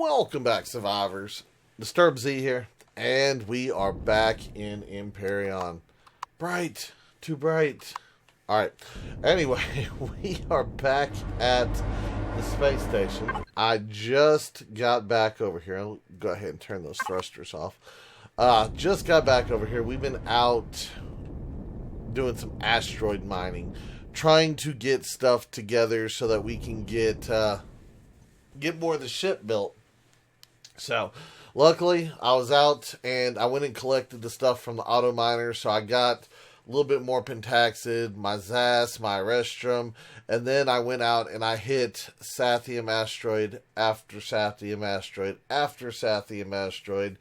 Welcome back, survivors. Disturb Z here, and we are back in Imperion. Bright, too bright. Alright, anyway, we are back at the space station. I just got back over here. I'll go ahead and turn those thrusters off. Just got back over here. We've been out doing some asteroid mining, trying to get stuff together so that we can get more of the ship built. So, luckily, I was out and I went and collected the stuff from the auto miner. So I got a little bit more pentaxid, my ZAS, my Restrum, and then I went out and I hit Sathium asteroid after Sathium asteroid after Sathium asteroid.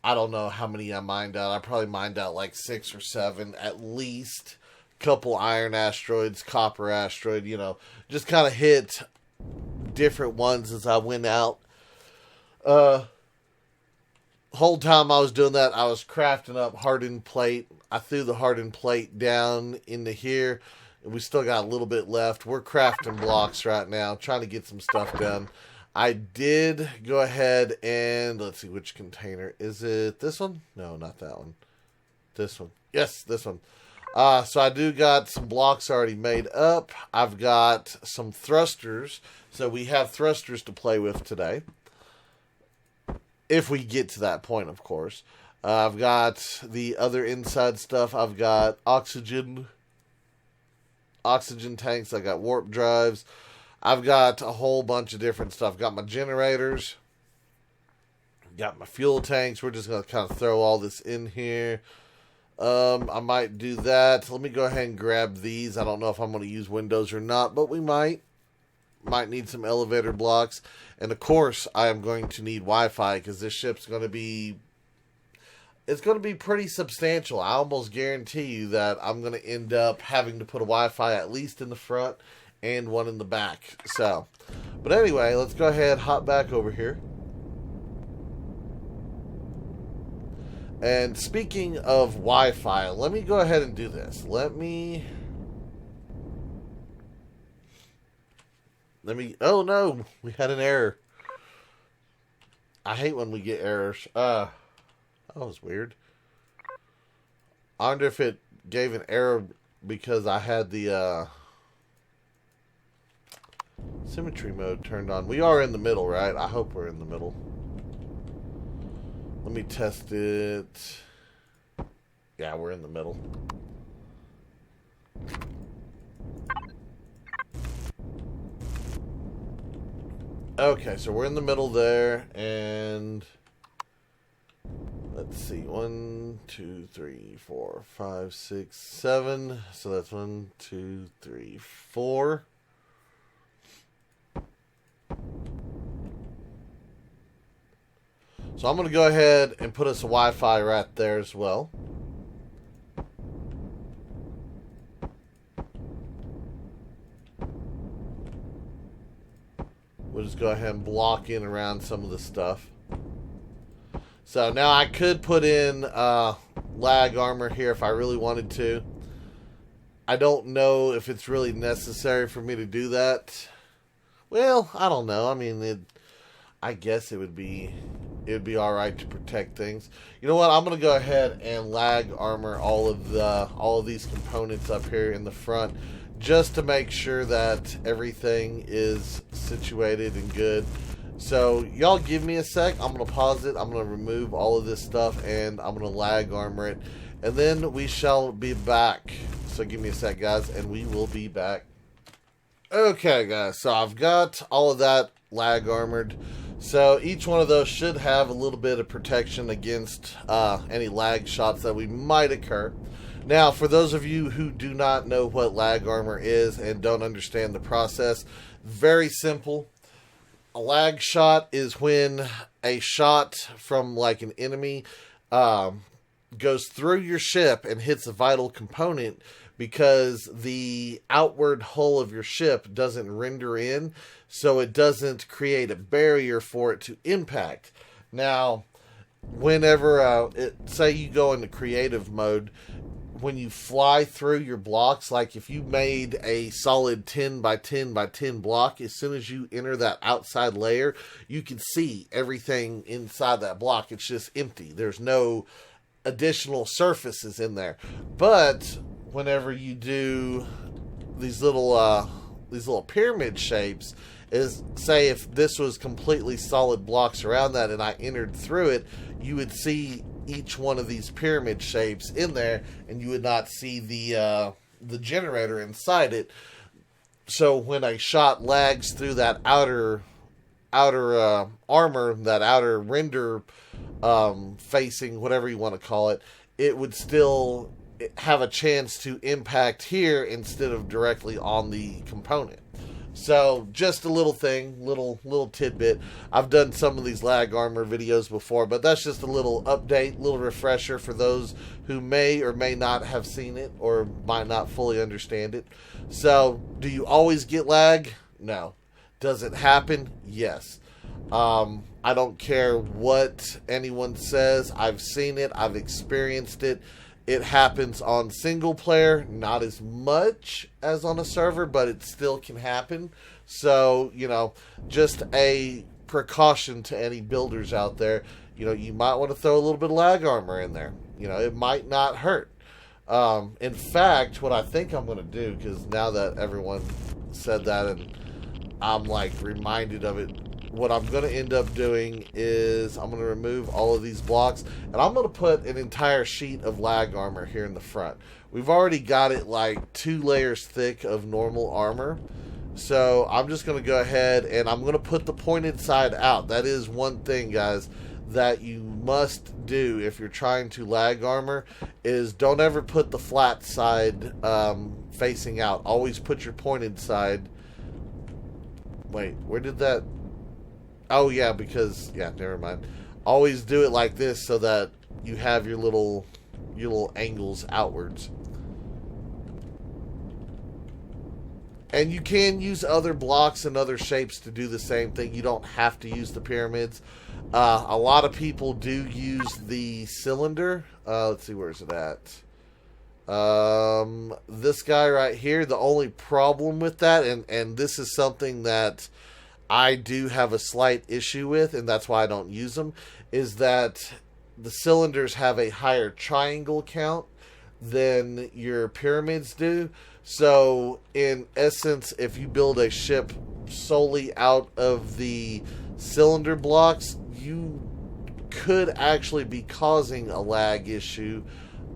I don't know how many I mined out. I probably mined out like 6 or 7 at least. Couple iron asteroids, copper asteroid, just kind of hit different ones as I went out. Whole time I was doing that, I was crafting up hardened plate. I threw the hardened plate down into here. We still got a little bit left. We're crafting blocks right now, trying to get some stuff done. I did go ahead and, let's see, which container. Is it this one? No, not that one. This one. Yes, this one. So I do got some blocks already made up. I've got some thrusters. So we have thrusters to play with today. If we get to that point, of course. I've got the other inside stuff. I've got oxygen tanks. I got warp drives. I've got a whole bunch of different stuff. Got my generators. Got my fuel tanks. We're just going to kind of throw all this in here. I might do that. Let me go ahead and grab these. I don't know if I'm going to use windows or not, but we might. Might need some elevator blocks. And of course, I am going to need Wi-Fi because this ship's going to be... It's going to be pretty substantial. I almost guarantee you that I'm going to end up having to put a Wi-Fi at least in the front and one in the back. So, but anyway, let's go ahead, hop back over here. And speaking of Wi-Fi, let me go ahead and do this. Let me, oh no, we had an error. I hate when we get errors. That was weird. I wonder if it gave an error because I had the, symmetry mode turned on. We are in the middle, right? I hope we're in the middle. Let me test it. Yeah, we're in the middle. Okay, so we're in the middle there, and let's see. 1, 2, 3, 4, 5, 6, 7. So that's 1, 2, 3, 4. So I'm going to go ahead and put us a Wi-Fi right there as well. We'll just go ahead and block in around some of the stuff. So now I could put in lag armor here if I really wanted to. I don't know if it's really necessary for me to do that. Well, I don't know. I mean, I guess it would be alright to protect things. You know what? I'm going to go ahead and lag armor all of these components up here in the front, just to make sure that everything is situated and good. So y'all give me a sec. I'm going to pause it. I'm going to remove all of this stuff and I'm going to lag armor it, and then we shall be back. So give me a sec, guys, and we will be back. Okay, guys, so I've got all of that lag armored. So each one of those should have a little bit of protection against any lag shots that we might occur. Now, for those of you who do not know what lag armor is and don't understand the process, very simple. A lag shot is when a shot from like an enemy goes through your ship and hits a vital component, because the outward hull of your ship doesn't render in, so it doesn't create a barrier for it to impact. Now, whenever, say you go into creative mode, when you fly through your blocks, like if you made a solid 10 by 10 by 10 block, as soon as you enter that outside layer, you can see everything inside that block. It's just empty. There's no additional surfaces in there. But whenever you do these little pyramid shapes, is say if this was completely solid blocks around that and I entered through it, you would see each one of these pyramid shapes in there, and you would not see the generator inside it. So when a shot lags through that outer armor, that outer render facing, whatever you want to call it, it would still have a chance to impact here instead of directly on the component. So just a little thing, little tidbit. I've done some of these lag armor videos before, but that's just a little update, little refresher for those who may or may not have seen it or might not fully understand it. So do you always get lag? No. Does it happen? Yes. I don't care what anyone says. I've seen it. I've experienced it. It happens on single player, not as much as on a server, but it still can happen. So, just a precaution to any builders out there. You might want to throw a little bit of lag armor in there. It might not hurt. In fact, what I think I'm going to do, because now that everyone said that and I'm reminded of it, what I'm going to end up doing is I'm going to remove all of these blocks, and I'm going to put an entire sheet of lag armor here in the front. We've already got it 2 layers thick of normal armor. So I'm just going to go ahead and I'm going to put the pointed side out. That is one thing, guys, that you must do if you're trying to lag armor, is don't ever put the flat side facing out. Always put your pointed side. Wait, where did that... Oh, yeah, because... Yeah, never mind. Always do it like this so that you have your little angles outwards. And you can use other blocks and other shapes to do the same thing. You don't have to use the pyramids. A lot of people do use the cylinder. Let's see, where's it at? This guy right here. The only problem with that, and this is something that I do have a slight issue with, and that's why I don't use them, is that the cylinders have a higher triangle count than your pyramids do. So, in essence, if you build a ship solely out of the cylinder blocks, you could actually be causing a lag issue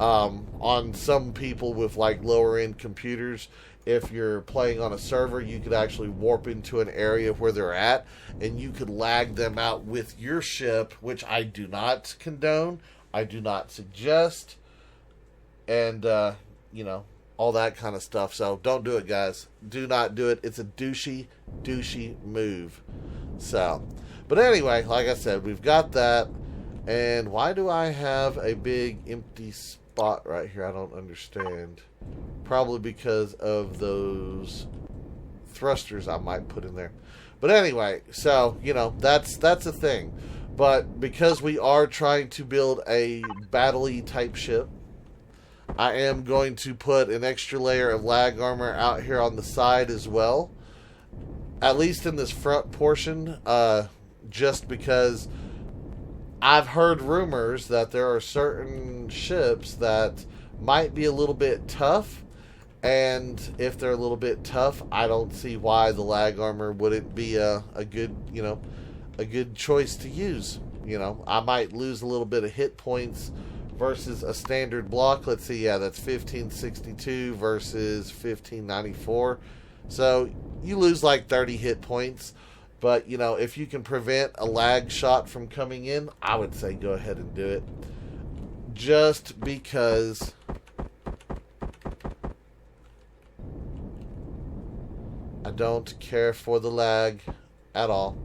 on some people with lower end computers. If you're playing on a server, you could actually warp into an area where they're at, and you could lag them out with your ship, which I do not condone, I do not suggest, and, all that kind of stuff. So don't do it, guys. Do not do it. It's a douchey move. So, but anyway, like I said, we've got that. And why do I have a big empty spot right here? I don't understand. Probably because of those thrusters I might put in there. But anyway, so, that's a thing. But because we are trying to build a battle-y type ship, I am going to put an extra layer of lag armor out here on the side as well. At least in this front portion, just because I've heard rumors that there are certain ships that might be a little bit tough, and if they're a little bit tough, I don't see why the lag armor wouldn't be a good, a good choice to use. I might lose a little bit of hit points versus a standard block. Let's see, yeah, that's 1562 versus 1594. So you lose 30 hit points. But, if you can prevent a lag shot from coming in, I would say go ahead and do it. Just because I don't care for the lag at all.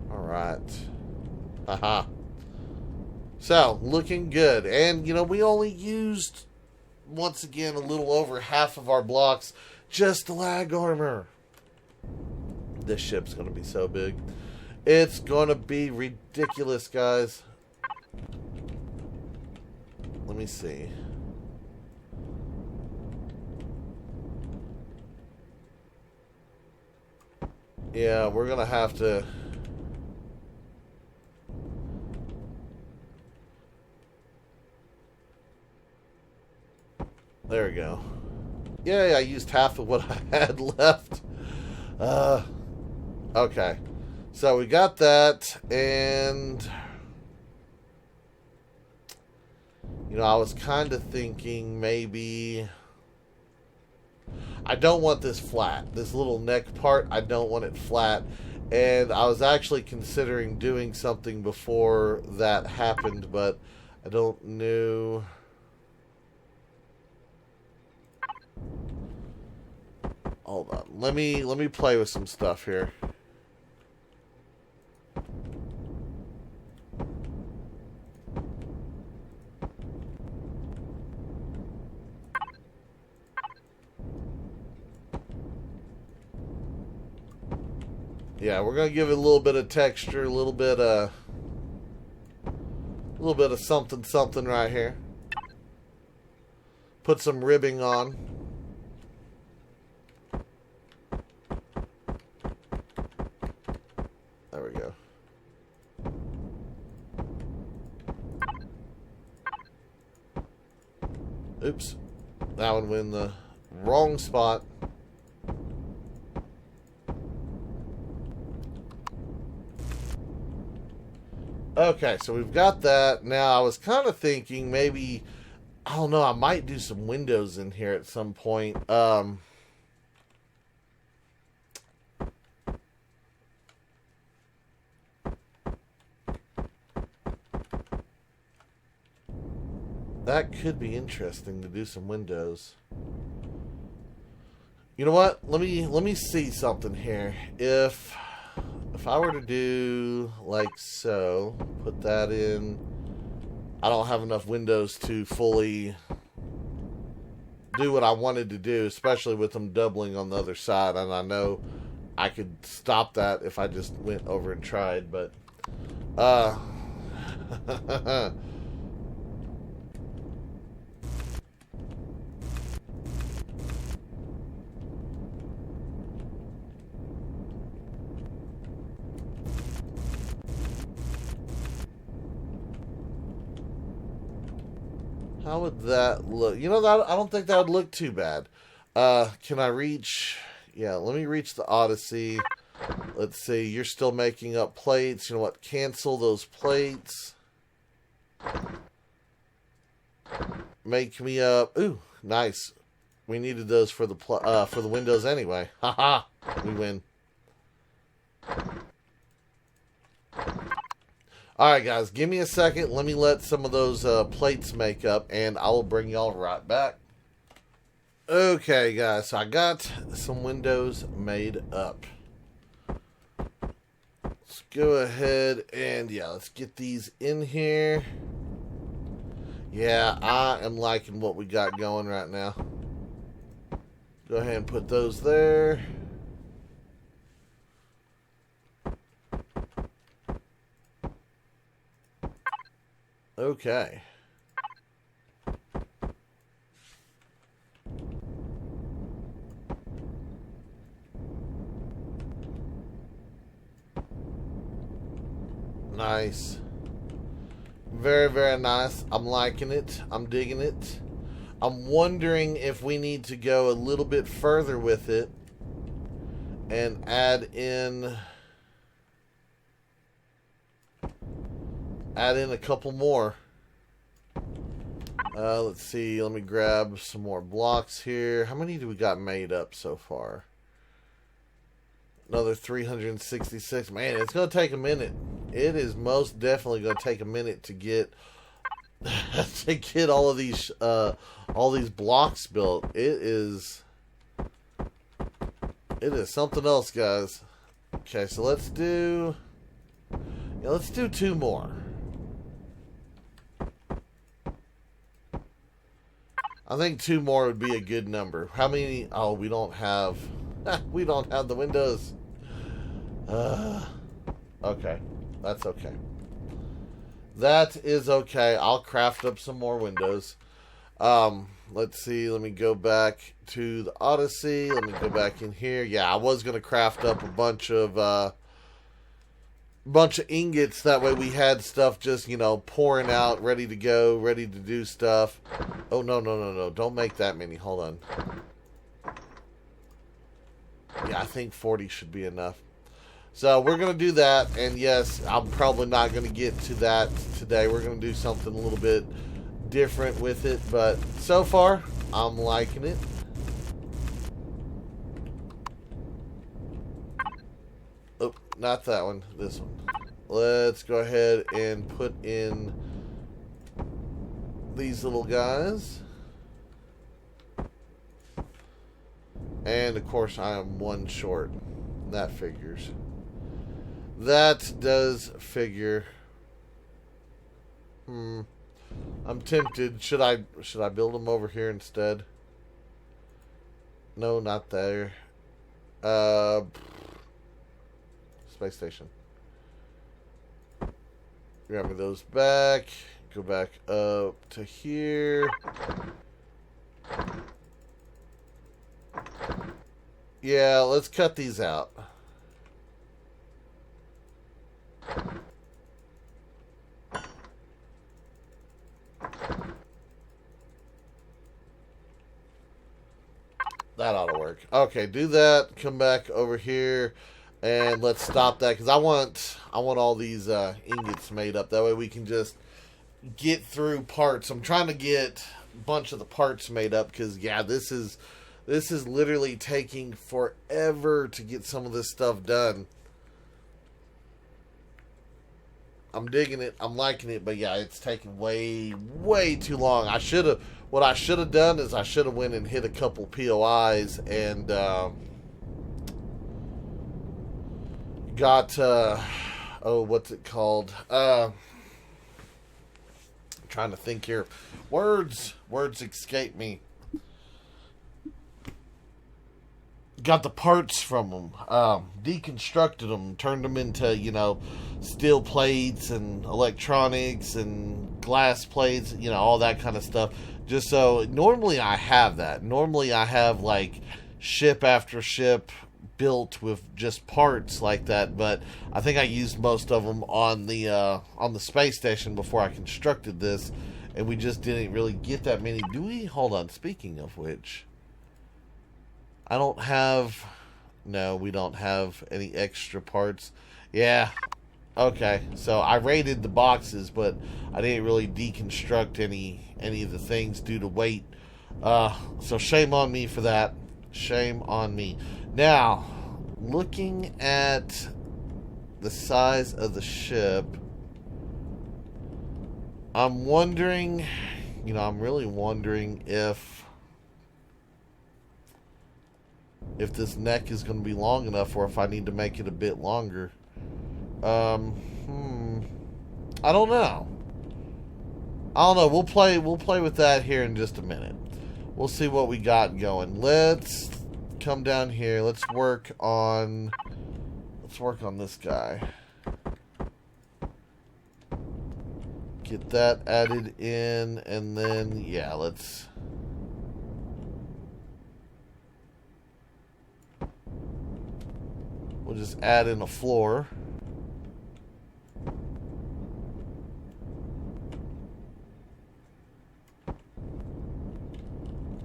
Alright. Haha. So, looking good. And, we only used, once again, a little over half of our blocks just the lag armor. This ship's going to be so big. It's going to be ridiculous, guys. let me see. Yeah, we're gonna have to. There we go. Yeah, I used half of what I had left. Okay. So we got that, and you know, I was kind of thinking maybe I don't want this flat. This little neck part, I don't want it flat. And I was actually considering doing something before that happened, but I don't know. Hold on. Let me play with some stuff here. Yeah, we're gonna give it a little bit of texture, a little bit of something right here. Put some ribbing on. There we go. Oops, that one went in the wrong spot. Okay, so we've got that. Now, I was kind of thinking maybe, I don't know, I might do some windows in here at some point. That could be interesting to do some windows. You know what? Let me see something here. If I were to do like so, put that in. I don't have enough windows to fully do what I wanted to do, especially with them doubling on the other side. And I know I could stop that if I just went over and tried, but how would that look? You know, that I don't think that would look too bad. Can I reach? Yeah, let me reach the Odyssey. Let's see. You're still making up plates. You know what? Cancel those plates. Make me up. Ooh, nice. We needed those for the windows anyway. Haha, we win. Alright guys, give me a second. Let me let some of those plates make up, and I will bring y'all right back. Okay guys, so I got some windows made up. Let's go ahead and, yeah, let's get these in here. Yeah, I am liking what we got going right now. Go ahead and put those there. Okay. Nice. Very, very nice. I'm liking it. I'm digging it. I'm wondering if we need to go a little bit further with it and add in a couple more. Let's see. Let me grab some more blocks here. How many do we got made up so far? Another 366. Man, it's going to take a minute. It is most definitely going to take a minute to get to get all these blocks built. It is something else, guys. Okay, so let's do two more. I think two more would be a good number. How many? Oh, we don't have the windows. Okay, that's okay. That is okay. I'll craft up some more windows. Let's see. Let me go back to the Odyssey. Let me go back in here. Yeah, I was gonna craft up a bunch of ingots. That way we had stuff just, you know, pouring out, ready to go, ready to do stuff. Oh no, no, no, no! Don't make that many. Hold on. Yeah, I think 40 should be enough. So we're going to do that, and yes, I'm probably not going to get to that today. We're going to do something a little bit different with it, but so far, I'm liking it. Oh, not that one, this one. Let's go ahead and put in these little guys. And, of course, I am one short. That figures. That does figure. I'm tempted. Should I build them over here instead? No, not there. Space station. Grab me those back. Go back up to here. Yeah, let's cut these out. That ought to work. Okay, do that. Come back over here, and let's stop that because I want all these ingots made up. That way we can just get through parts. I'm trying to get a bunch of the parts made up because yeah, this is literally taking forever to get some of this stuff done. I'm digging it. I'm liking it, but yeah, it's taking way too long. What I should have done is I should have went and hit a couple POIs and got what's it called? I'm trying to think here. Words escape me. Got the parts from them, deconstructed them, turned them into, you know, steel plates and electronics and glass plates, you know, all that kind of stuff. Just so, normally I have that. Normally I have, like, ship after ship built with just parts like that, but I think I used most of them on the space station before I constructed this, and we just didn't really get that many. Do we? Hold on, speaking of which... I don't have... No, we don't have any extra parts. Yeah. Okay. So I raided the boxes, but I didn't really deconstruct any of the things due to weight. So shame on me for that. Shame on me. Now, looking at the size of the ship, I'm wondering... You know, I'm really wondering if this neck is going to be long enough or if I need to make it a bit longer. I don't know. We'll play with that here in just a minute. We'll see what we got going. Let's come down here. Let's work on this guy. Get that added in, and then yeah, let's... We'll just add in a floor.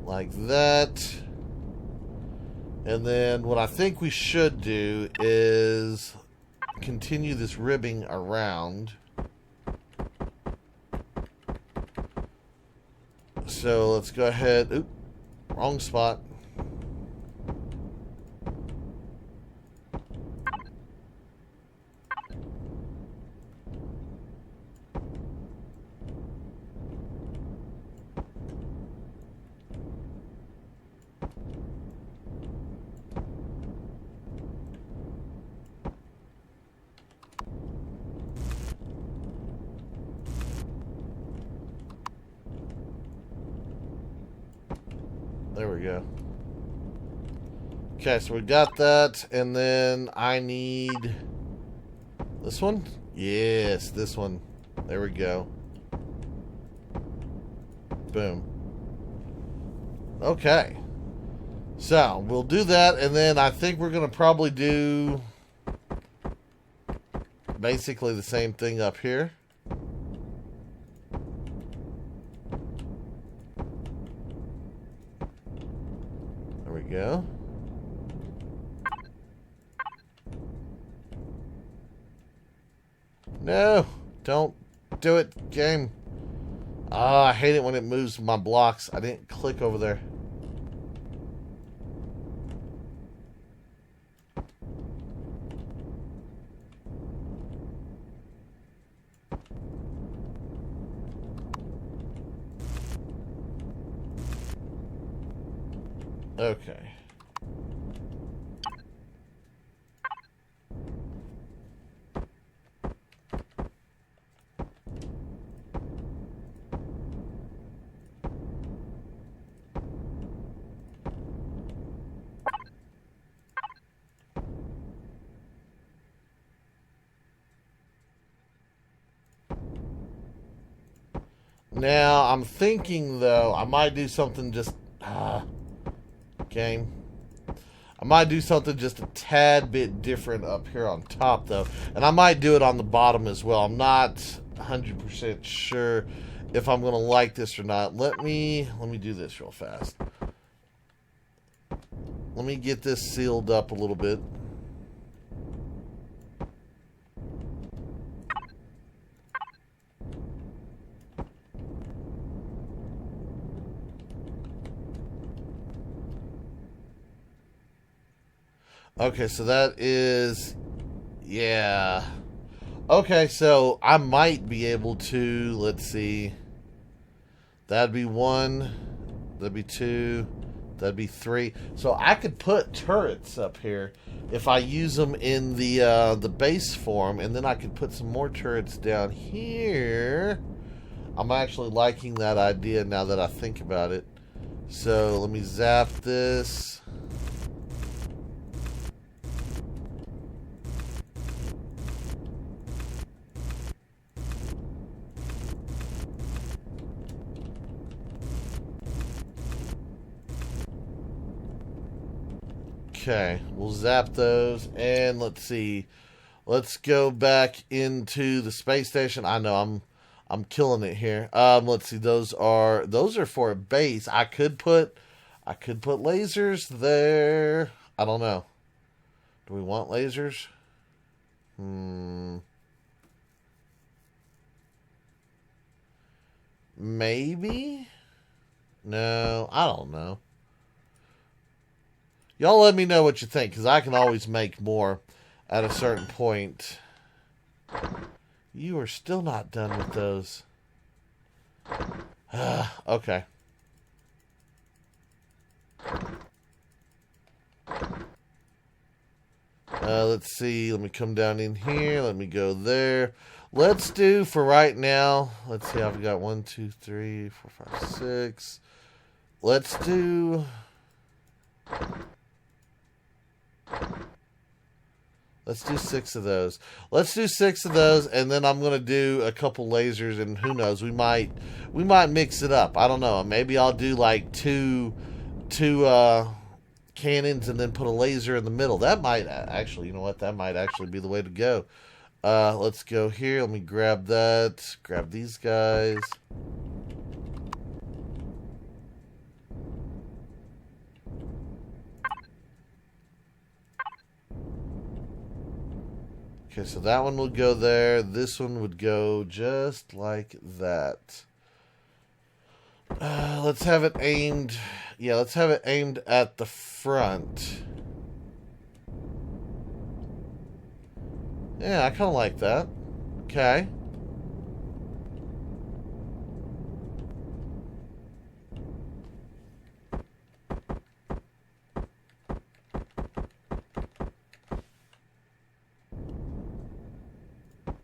Like that. And then what I think we should do is continue this ribbing around. So let's go ahead. Oop, wrong spot. There we go. Okay, so we got that, and then I need this one. Yes, this one. There we go. Boom. Okay. So, we'll do that, and then I think we're going to probably do basically the same thing up here. There we go. No, don't do it, game. Ah, I hate it when it moves my blocks. I didn't click over there. Okay. Now, I'm thinking, though, I might do something just... game. I might do something just a tad bit different up here on top, though. And I might do it on the bottom as well. I'm not 100% sure if I'm going to like this or not. Let me do this real fast. Let me get this sealed up a little bit. Okay, so that is, yeah. Okay, so I might be able to, let's see. That'd be 1, that'd be 2, that'd be 3. So I could put turrets up here if I use them in the base form, and then I could put some more turrets down here. I'm actually liking that idea now that I think about it. So let me zap this. Okay, we'll zap those, and let's see. Let's go back into the space station. I know I'm killing it here. Let's see. Those are for a base. I could put lasers there. I don't know. Do we want lasers? Maybe. No, I don't know. Y'all let me know what you think, because I can always make more at a certain point. You are still not done with those. Okay. Let's see. Let me come down in here. Let me go there. Let's do, for right now, let's see. I've got 1, 2, 3, 4, 5, 6. Let's do... Let's do 6 of those. Let's do 6 of those, and then I'm gonna do a couple lasers, and who knows, we might mix it up. I don't know. Maybe I'll do like two cannons and then put a laser in the middle. That might actually, you know what? That might actually be the way to go. Let's go here. Let me grab that. Grab these guys. Okay, so that one will go there. This one would go just like that. Let's have it aimed. Yeah, let's have it aimed at the front. Yeah, I kind of like that. Okay.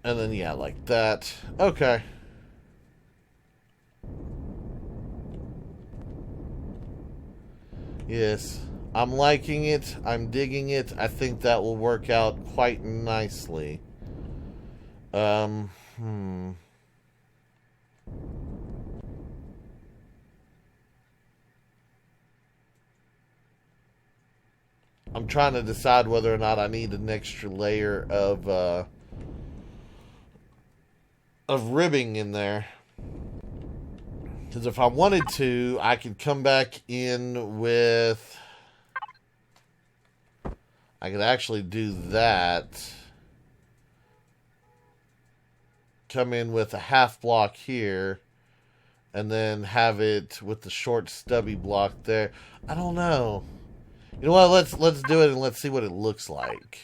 And then, yeah, like that. Okay. Yes. I'm liking it. I'm digging it. I think that will work out quite nicely. trying to decide whether or not I need an extra layer of ribbing in there. Because if I wanted to, I could come back in with... I could actually do that. Come in with a half block here. And then have it with the short stubby block there. I don't know. You know what? Let's do it and let's see what it looks like.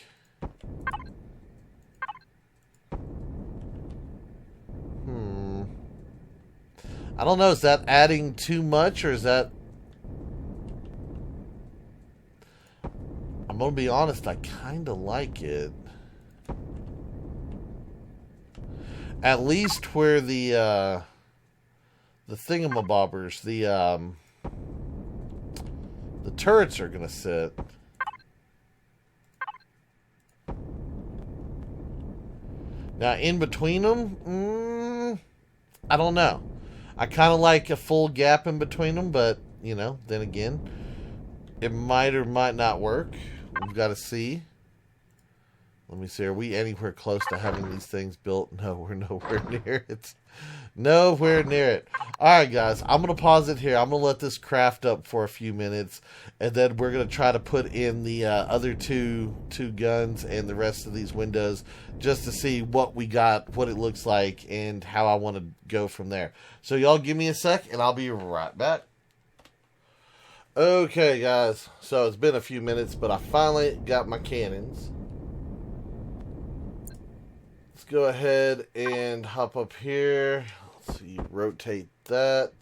I don't know. Is that adding too much, or is that... I'm gonna be honest. I kind of like it. At least where the thingamabobbers, the turrets are gonna sit. Now, in between them, I don't know. I kind of like a full gap in between them, but, you know, then again, it might or might not work. We've got to see. Let me see. Are we anywhere close to having these things built? No, we're nowhere near it. Nowhere near it. Alright, guys. I'm going to pause it here. I'm going to let this craft up for a few minutes. And then we're going to try to put in the other two guns and the rest of these windows just to see what we got, what it looks like, and how I want to go from there. So y'all give me a sec, and I'll be right back. Okay, guys. So it's been a few minutes, but I finally got my cannons. Let's go ahead and hop up here. Let's see, rotate that.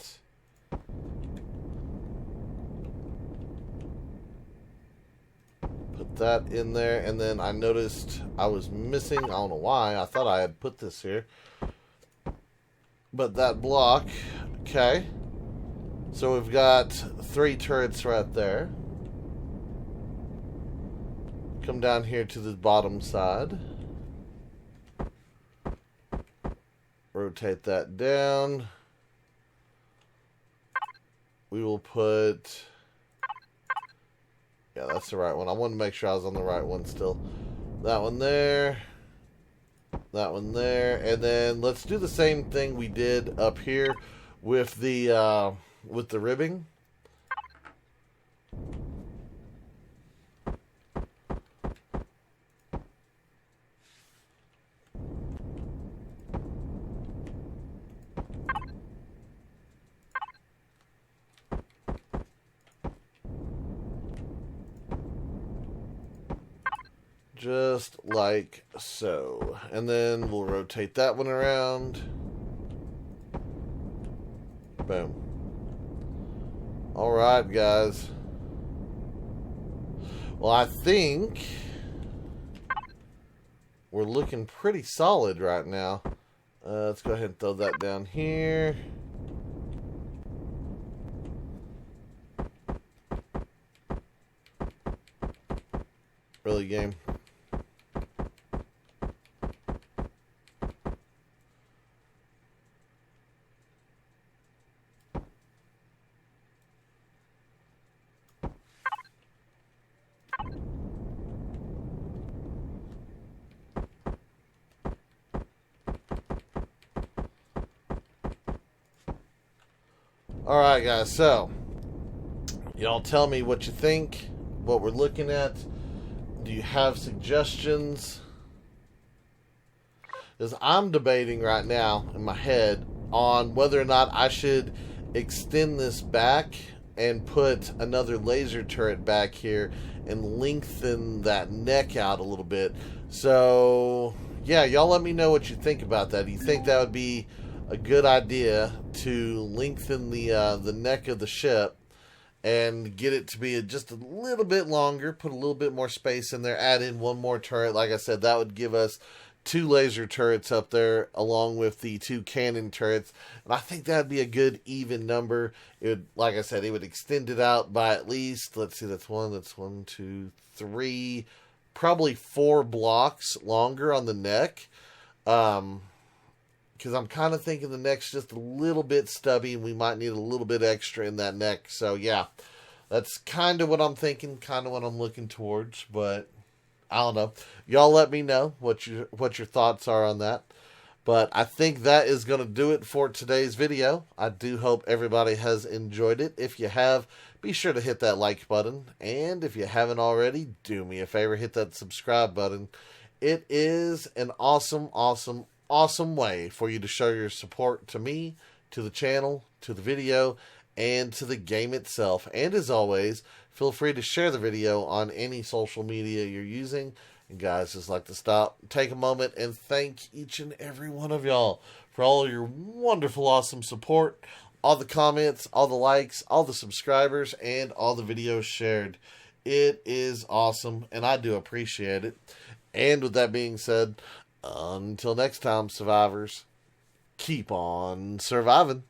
Put that in there, and then I noticed I was missing, I don't know why, I thought I had put this here. But that block, okay. So we've got 3 turrets right there. Come down here to the bottom side. Rotate that down. We will put... Yeah, that's the right one. I wanted to make sure I was on the right one still. That one there. That one there. And then let's do the same thing we did up here with the ribbing. Just like so. And then we'll rotate that one around. Boom. Alright, guys. Well, I think we're looking pretty solid right now. Let's go ahead and throw that down here. Really, game? Alright, guys, so y'all tell me what you think, what we're looking at. Do you have suggestions? Because I'm debating right now in my head on whether or not I should extend this back and put another laser turret back here and lengthen that neck out a little bit. So, yeah, y'all let me know what you think about that. Do you think that would be a good idea to lengthen the neck of the ship and get it to be just a little bit longer, put a little bit more space in there, add in one more turret? Like I said, that would give us 2 laser turrets up there along with the 2 cannon turrets, and I think that'd be a good even number. It would, like I said, it would extend it out by at least, let's see, that's 1, 2, 3, probably 4 blocks longer on the neck. Because I'm kind of thinking the neck's just a little bit stubby, and we might need a little bit extra in that neck. So, yeah, That's kind of what I'm thinking, kind of what I'm looking towards, but I don't know. Y'all let me know what your thoughts are on that. But I think that is going to do it for today's video. I do hope everybody has enjoyed it. If you have, be sure to hit that like button. And if you haven't already, do me a favor, hit that subscribe button. It is an awesome, awesome, awesome way for you to show your support to me, to the channel, to the video, and to the game itself. And as always, feel free to share the video on any social media you're using. And guys, just like to stop, take a moment, and thank each and every one of y'all for all your wonderful, awesome support, all the comments, all the likes, all the subscribers, and all the videos shared. It is awesome, and I do appreciate it. And with that being said, until next time, survivors, keep on surviving.